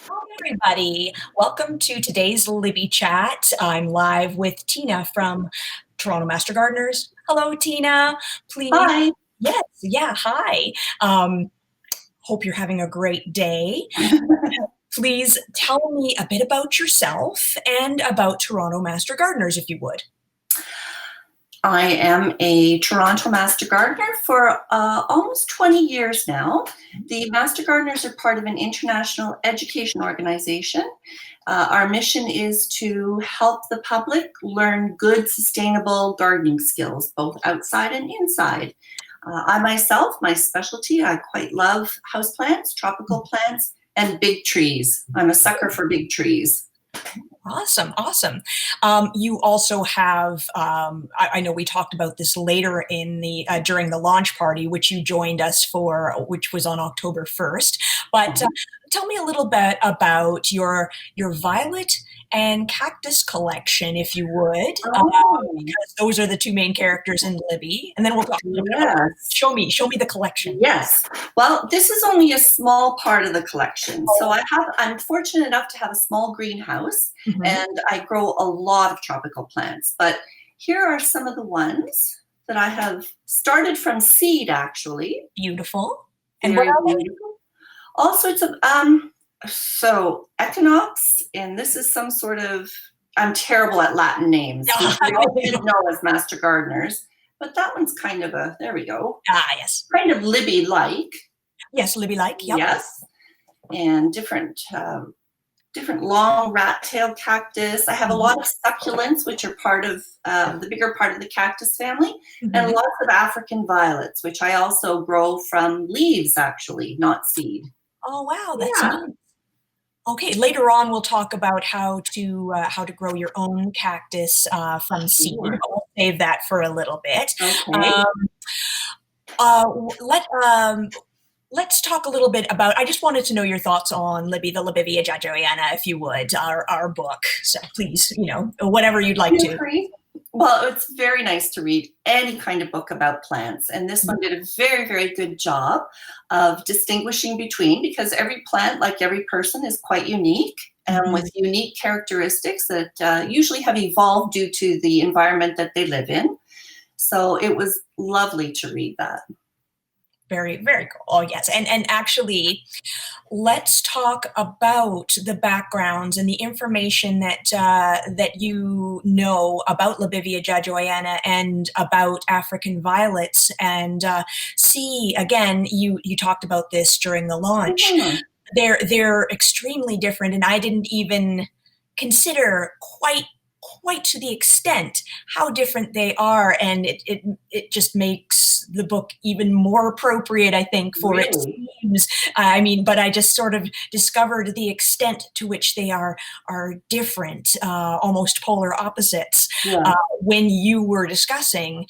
Hi, everybody. Welcome to today's Libby chat. I'm live with Tina from Toronto Master Gardeners. Hello, Tina. Please, Hi. yes, yeah, hi. Hope you're having a great day. Please tell me a bit about yourself and about Toronto Master Gardeners, if you would. I am a Toronto Master Gardener for almost 20 years now. The Master Gardeners are part of an international education organization. Our mission is to help the public learn good, sustainable gardening skills, both outside and inside. I myself, my specialty, I quite love houseplants, tropical plants, and big trees. I'm a sucker for big trees. Awesome, awesome. You also have, I know we talked about this later in the during the launch party, which you joined us for, which was on October 1st. But tell me a little bit about your violet and cactus collection, if you would, because those are the two main characters in Libby. And then we'll talk a little bit about show me the collection. Yes. Well, this is only a small part of the collection. So I'm fortunate enough to have a small greenhouse and I grow a lot of tropical plants. But here are some of the ones that I have started from seed, actually. Beautiful. And what are they? All sorts of, so equinox, and this is some sort of, I'm terrible at Latin names, which we all didn't know as Master Gardeners. But that one's kind of a, there we go. Ah, yes. Kind of Libby-like. Yes, Libby-like, yep. Yes. And different long rat-tailed cactus. I have a lot of succulents, which are part of the bigger part of the cactus family, and lots of African violets, which I also grow from leaves, actually, not seed. Oh, wow, that's neat. Okay, later on we'll talk about how to grow your own cactus from seed. But we'll save that for a little bit. Okay. Let's talk a little bit about. I just wanted to know your thoughts on Libby, the Libivia Jajoyana, if you would, our book. So please, whatever you'd like to. Well, it's very nice to read any kind of book about plants. And this one did a very, very good job of distinguishing between, because every plant, like every person, is quite unique and with unique characteristics that usually have evolved due to the environment that they live in. So it was lovely to read that. Very, very cool. Oh, yes. And actually, let's talk about the backgrounds and the information that you know about Libivia jajoyana and about African violets. And see, again, you talked about this during the launch. They're extremely different, and I didn't even consider quite to the extent how different they are, and it just makes the book even more appropriate, I think, for its themes. I mean, but I just sort of discovered the extent to which they are different, almost polar opposites, when you were discussing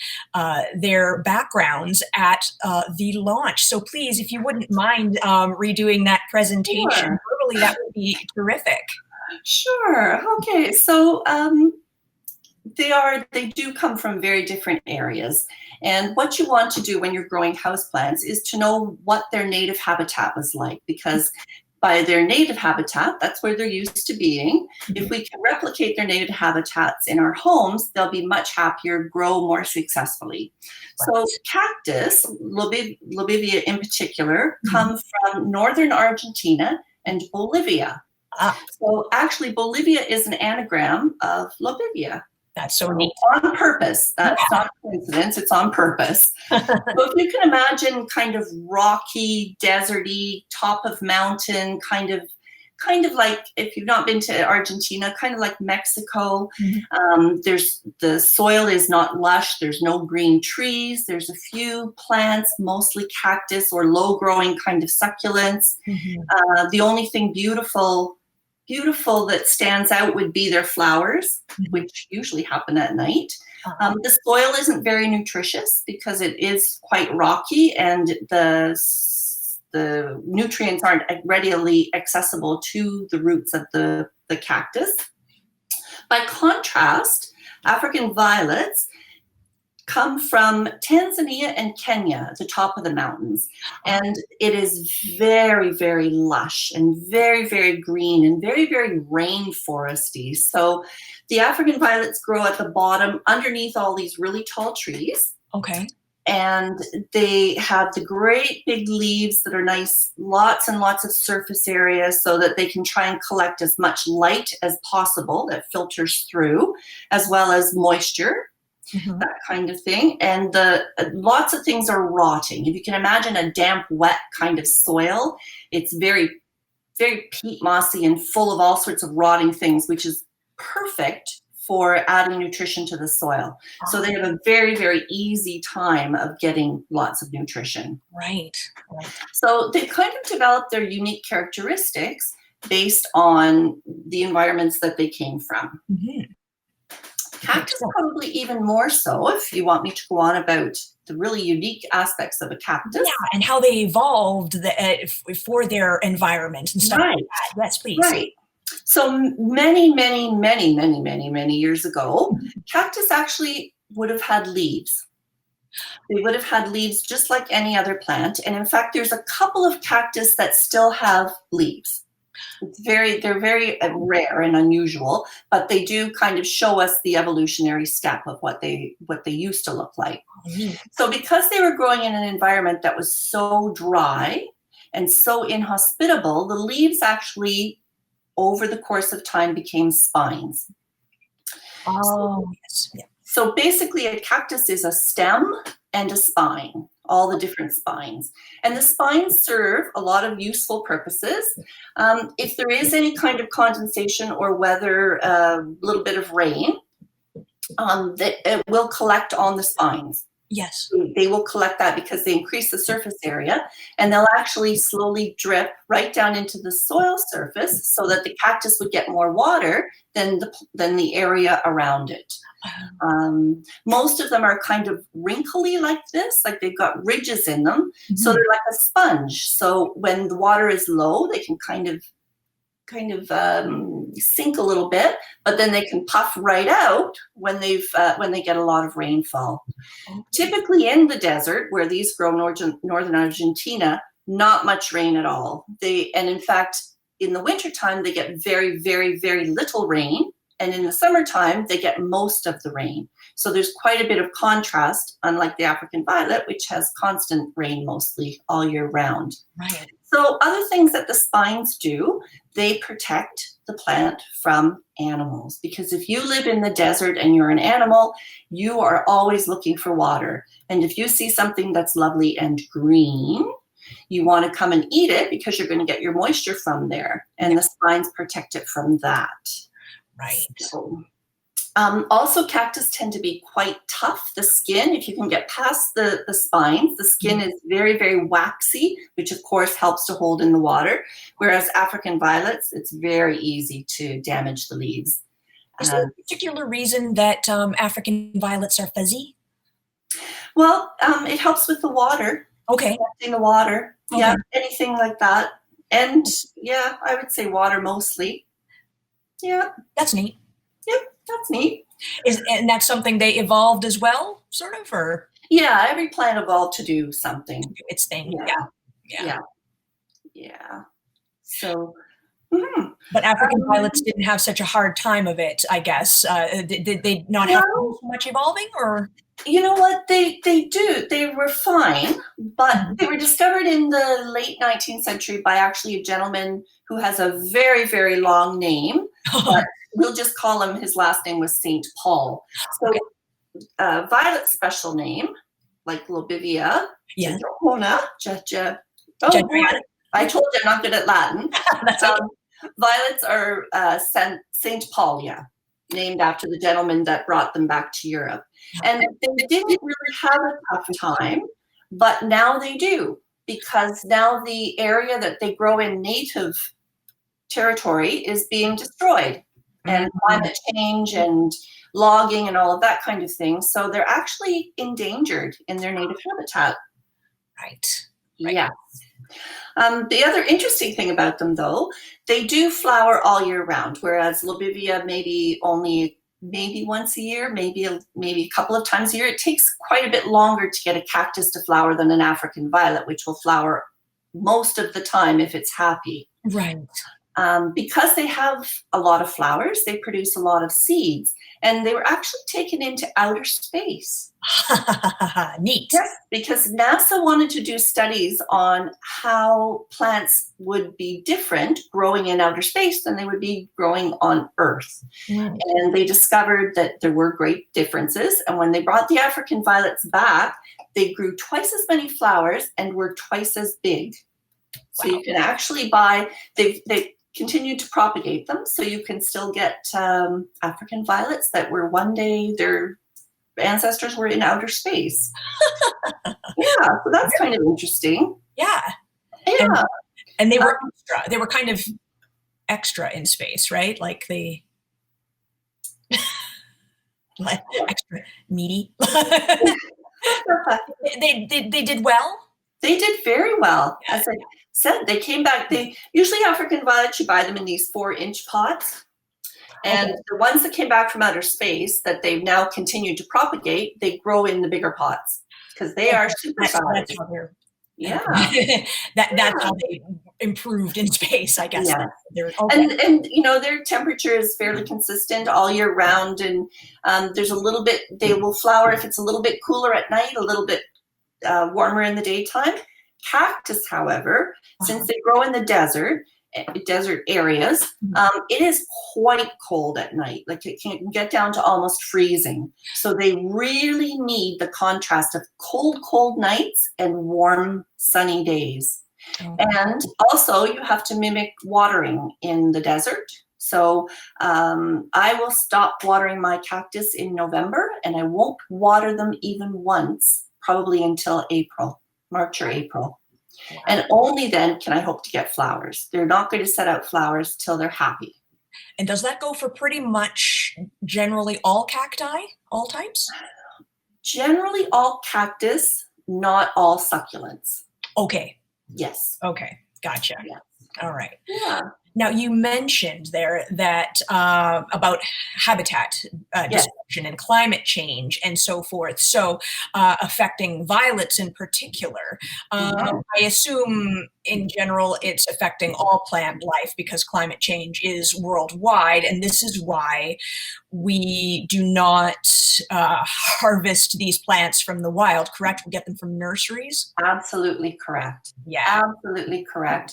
their backgrounds at the launch. So please, if you wouldn't mind redoing that presentation verbally, that would be terrific. Sure. Okay. So they do come from very different areas. And what you want to do when you're growing houseplants is to know what their native habitat was like, because by their native habitat, that's where they're used to being. If we can replicate their native habitats in our homes, they'll be much happier, grow more successfully. So cactus, Libivia in particular, come from northern Argentina and Bolivia. So actually, Bolivia is an anagram of Libivia. That's so neat. On purpose. That's not a coincidence. It's on purpose. So if you can imagine kind of rocky, deserty, top of mountain, kind of like, if you've not been to Argentina, kind of like Mexico. The soil is not lush. There's no green trees. There's a few plants, mostly cactus or low growing kind of succulents. The only thing beautiful that stands out would be their flowers, which usually happen at night. The soil isn't very nutritious because it is quite rocky, and the nutrients aren't readily accessible to the roots of the cactus. By contrast, African violets come from Tanzania and Kenya at the top of the mountains. And it is very, very lush and very, very green and very, very rainforesty. So the African violets grow at the bottom underneath all these really tall trees. Okay. And they have the great big leaves that are nice, lots and lots of surface area so that they can try and collect as much light as possible that filters through, as well as moisture. Mm-hmm. That kind of thing. And lots of things are rotting. If you can imagine a damp, wet kind of soil, it's very, very peat mossy and full of all sorts of rotting things, which is perfect for adding nutrition to the soil. So they have a very, very easy time of getting lots of nutrition. Right. So they kind of developed their unique characteristics based on the environments that they came from. Mm-hmm. Cactus probably even more so, if you want me to go on about the really unique aspects of a cactus. Yeah, and how they evolved for their environment and stuff like that. Yes, please. Right. So many, many, many, many, many, many years ago, cactus actually would have had leaves. They would have had leaves just like any other plant. And in fact, there's a couple of cactus that still have leaves. They're very rare and unusual, but they do kind of show us the evolutionary step of what they used to look like. Mm-hmm. So because they were growing in an environment that was so dry and so inhospitable, the leaves actually, over the course of time, became spines. Yes. Yeah. So basically a cactus is a stem and a spine, all the different spines. And the spines serve a lot of useful purposes. If there is any kind of condensation or weather, a little bit of rain, it will collect on the spines. Yes. They will collect that because they increase the surface area, and they'll actually slowly drip right down into the soil surface so that the cactus would get more water than the area around it. Most of them are kind of wrinkly like this, like they've got ridges in them. Mm-hmm. So they're like a sponge. So when the water is low, they can kind of sink a little bit, but then they can puff right out when they get a lot of rainfall. Okay. Typically in the desert, where these grow northern Argentina, not much rain at all. And in fact, in the wintertime, they get very, very, very little rain. And in the summertime, they get most of the rain. So there's quite a bit of contrast, unlike the African violet, which has constant rain mostly all year round. Right. So other things that the spines do, they protect the plant from animals. Because if you live in the desert and you're an animal, you are always looking for water. And if you see something that's lovely and green, you want to come and eat it because you're going to get your moisture from there. And the spines protect it from that. Right. So, also, cactus tend to be quite tough. The skin, if you can get past the spines, the skin is very, very waxy, which of course helps to hold in the water. Whereas African violets, it's very easy to damage the leaves. Is there a particular reason that African violets are fuzzy? Well, it helps with the water. Okay. Collecting the water. Okay. Yeah, anything like that. And yeah, I would say water mostly. Yeah. That's neat. Yep, that's neat. And that's something they evolved as well, sort of, or? Yeah, every plant evolved to do something. To do its thing. Yeah. So. But African violets didn't have such a hard time of it, I guess. Did they not have so much evolving, or? You know what? They do. They were fine, but they were discovered in the late 19th century by actually a gentleman who has a very, very long name, but we'll just call him, his last name was St. Paul. So Violet's special name, like Libby, yes. I told you I'm not good at Latin. That's okay. Violets are St. Paulia, named after the gentleman that brought them back to Europe. And they didn't really have a tough time, but now they do, because now the area that they grow in native territory is being destroyed, and climate change and logging and all of that kind of thing. So they're actually endangered in their native habitat. Right. Yeah. The other interesting thing about them, though, they do flower all year round, whereas Libby maybe only maybe once a year, maybe a couple of times a year. It takes quite a bit longer to get a cactus to flower than an African violet, which will flower most of the time if it's happy. Right. Because they have a lot of flowers, they produce a lot of seeds, and they were actually taken into outer space. Neat. Yes, because NASA wanted to do studies on how plants would be different growing in outer space than they would be growing on Earth. Right. And they discovered that there were great differences. And when they brought the African violets back, they grew twice as many flowers and were twice as big. So you can actually buy, they continued to propagate them, so you can still get African violets that were one day their ancestors were in outer space. Yeah, so that's kind of interesting. Yeah. Yeah. And they were extra. They were kind of extra in space, right? Like they like extra meaty. They did well. They did very well. As I said, they came back. They usually African violets, you buy them in these 4-inch pots. And the ones that came back from outer space that they've now continued to propagate, they grow in the bigger pots because they are super sized. That's how they're, yeah. That's how they improved in space, I guess. Yeah. And you know, their temperature is fairly consistent all year round, and there's a little bit, they will flower if it's a little bit cooler at night, a little bit warmer in the daytime. Cactus, however, since they grow in the desert areas, it is quite cold at night. Like it can get down to almost freezing. So they really need the contrast of cold nights and warm, sunny days. And also you have to mimic watering in the desert. So I will stop watering my cactus in November, and I won't water them even once, probably until March or April. And only then can I hope to get flowers. They're not going to set out flowers till they're happy. And does that go for pretty much generally all cacti, all types? Generally all cactus, not all succulents. Okay. Yes. Okay. Gotcha. Yes. All right. Yeah. Now, you mentioned there that about habitat destruction and climate change and so forth, so affecting violets in particular. I assume in general it's affecting all plant life because climate change is worldwide, and this is why we do not harvest these plants from the wild, correct? We get them from nurseries? Absolutely correct. Yeah. Absolutely correct.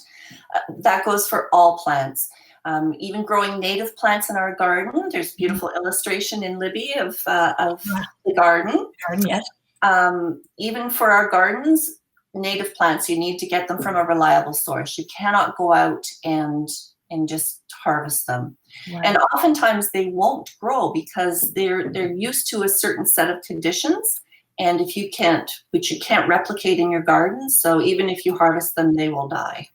That goes for all plants. Even growing native plants in our garden, there's a beautiful illustration in Libby of the garden. Yes. Even for our gardens, native plants, you need to get them from a reliable source. You cannot go out and just harvest them. Right. And oftentimes they won't grow because they're used to a certain set of conditions. And if you can't, which you can't replicate in your garden, so even if you harvest them, they will die.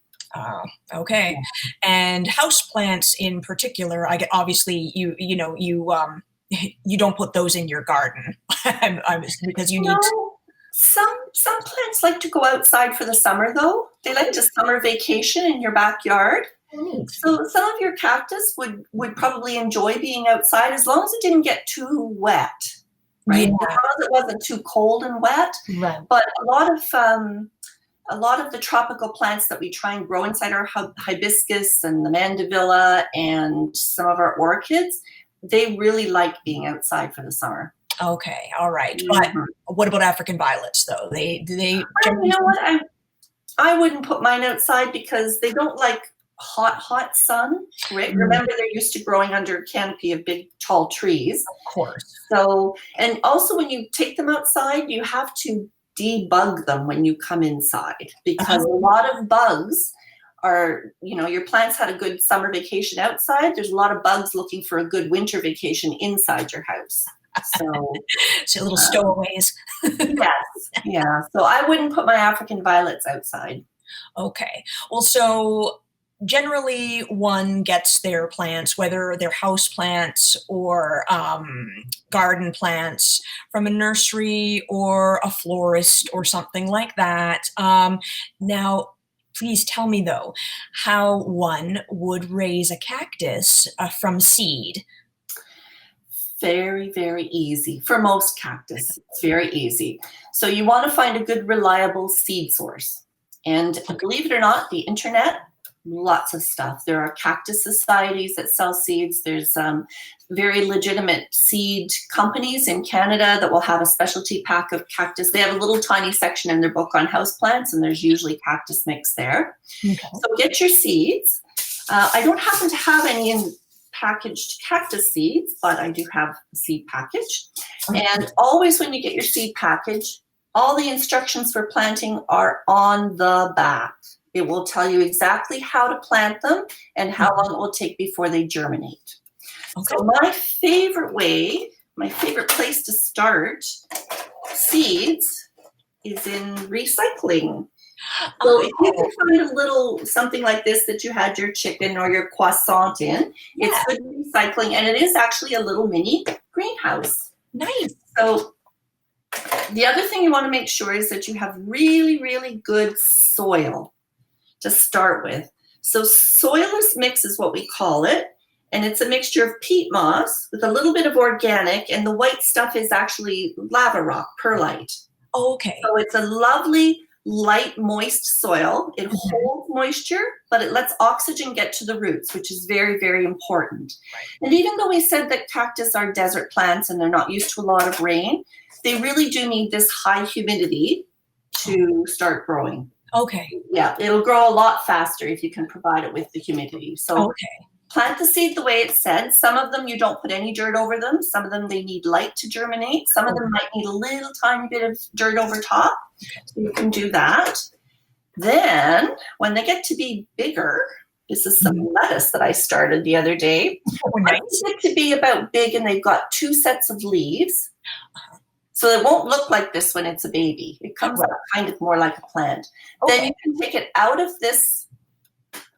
Okay. Yeah. And houseplants in particular, obviously you don't put those in your garden because you need to. Some plants like to go outside for the summer though. They like to summer vacation in your backyard. So some of your cactus would probably enjoy being outside as long as it didn't get too wet, right? Yeah. As long as it wasn't too cold and wet. Right. But a lot of the tropical plants that we try and grow inside our hibiscus and the mandevilla and some of our orchids, they really like being outside for the summer. Okay, all right. But what about African violets, though? You know what? I wouldn't put mine outside because they don't like hot sun. Right? Remember, they're used to growing under a canopy of big, tall trees. Of course. So, and also when you take them outside, you have to debug them when you come inside because a lot of bugs are, your plants had a good summer vacation outside. There's a lot of bugs looking for a good winter vacation inside your house. So little stowaways. Yes. Yeah. So I wouldn't put my African violets outside. Okay. Well, so generally one gets their plants, whether they're house plants or garden plants, from a nursery or a florist or something like that. Now, please tell me, though, how one would raise a cactus from seed. very, very easy. For most cactus, it's very easy. So you want to find a good, reliable seed source. And believe it or not, the internet, lots of stuff. There are cactus societies that sell seeds. There's very legitimate seed companies in Canada that will have a specialty pack of cactus. They have a little tiny section in their book on houseplants, and there's usually cactus mix there. Okay. So get your seeds. I don't happen to have any in packaged cactus seeds, but I do have a seed package. Okay. And always when you get your seed package, all the instructions for planting are on the back. It will tell you exactly how to plant them and how long it will take before they germinate. Okay. So my favorite place to start seeds is in recycling. So if you can find a little something like this that you had your chicken or your croissant in, it's good recycling, and it is actually a little mini greenhouse. Nice. So the other thing you want to make sure is that you have really, really good soil to start with. So soilless mix is what we call it, and it's a mixture of peat moss with a little bit of organic, and the white stuff is actually lava rock, perlite. Okay. So it's a lovely, light, moist soil. It holds moisture, but it lets oxygen get to the roots, which is very, very important. Right. And even though we said that cactus are desert plants and they're not used to a lot of rain, they really do need this high humidity to start growing. Okay. Yeah, it'll grow a lot faster if you can provide it with the humidity. So plant the seed the way it said. Some of them you don't put any dirt over them. Some of them they need light to germinate. Some of them might need a little tiny bit of dirt over top. So you can do that. Then when they get to be bigger, this is some lettuce that I started the other day. When they get to be about big and they've got 2 sets of leaves, so it won't look like this when it's a baby. It comes out kind of more like a plant. Okay. Then you can take it out of this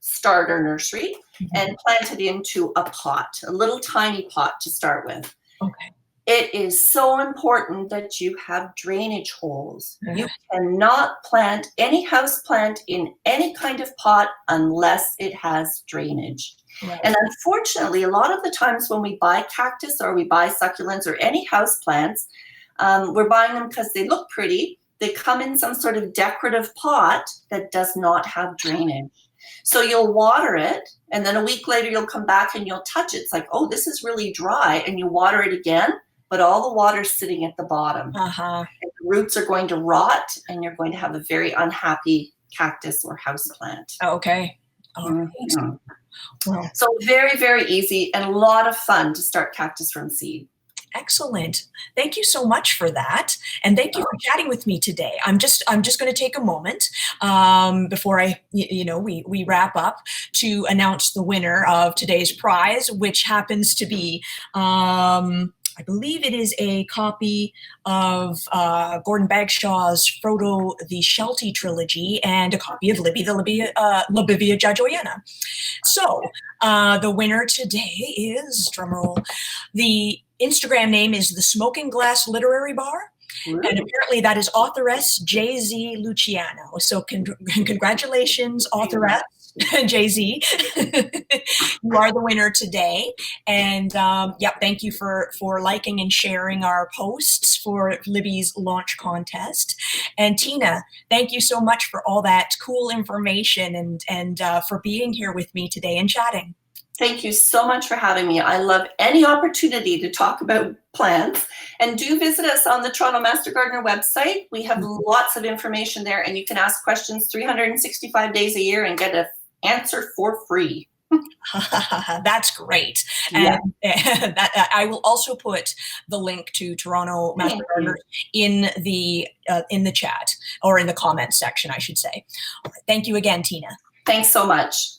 starter nursery and plant it into a pot, a little tiny pot to start with. Okay. It is so important that you have drainage holes. You cannot plant any house plant in any kind of pot unless it has drainage. Right. And unfortunately, a lot of the times when we buy cactus or we buy succulents or any house plants, we're buying them because they look pretty. They come in some sort of decorative pot that does not have drainage. So you'll water it, and then a week later you'll come back and you'll touch it. It's like, oh, this is really dry, and you water it again, but all the water's sitting at the bottom. And the roots are going to rot, and you're going to have a very unhappy cactus or house plant. Okay. Well, so very, very easy and a lot of fun to start cactus from seed. Excellent. Thank you so much for that. And thank you for chatting with me today. I'm just going to take a moment before we wrap up to announce the winner of today's prize, which happens to be I believe it is a copy of Gordon Bagshaw's Frodo the Sheltie trilogy and a copy of Libby the Libivia Jajoyena. So the winner today is, drumroll, the Instagram name is the Smoking Glass Literary Bar. And apparently that is authoress J.Z. Luciano. So congratulations, authoress J.Z. You are the winner today. And thank you for liking and sharing our posts for Libby's launch contest. And Tena, thank you so much for all that cool information and for being here with me today and chatting. Thank you so much for having me. I love any opportunity to talk about plants. And do visit us on the Toronto Master Gardener website. We have lots of information there, and you can ask questions 365 days a year and get an answer for free. That's great. And I will also put the link to Toronto Master Gardener in the chat, or in the comments section, I should say. All right, thank you again, Tena. Thanks so much.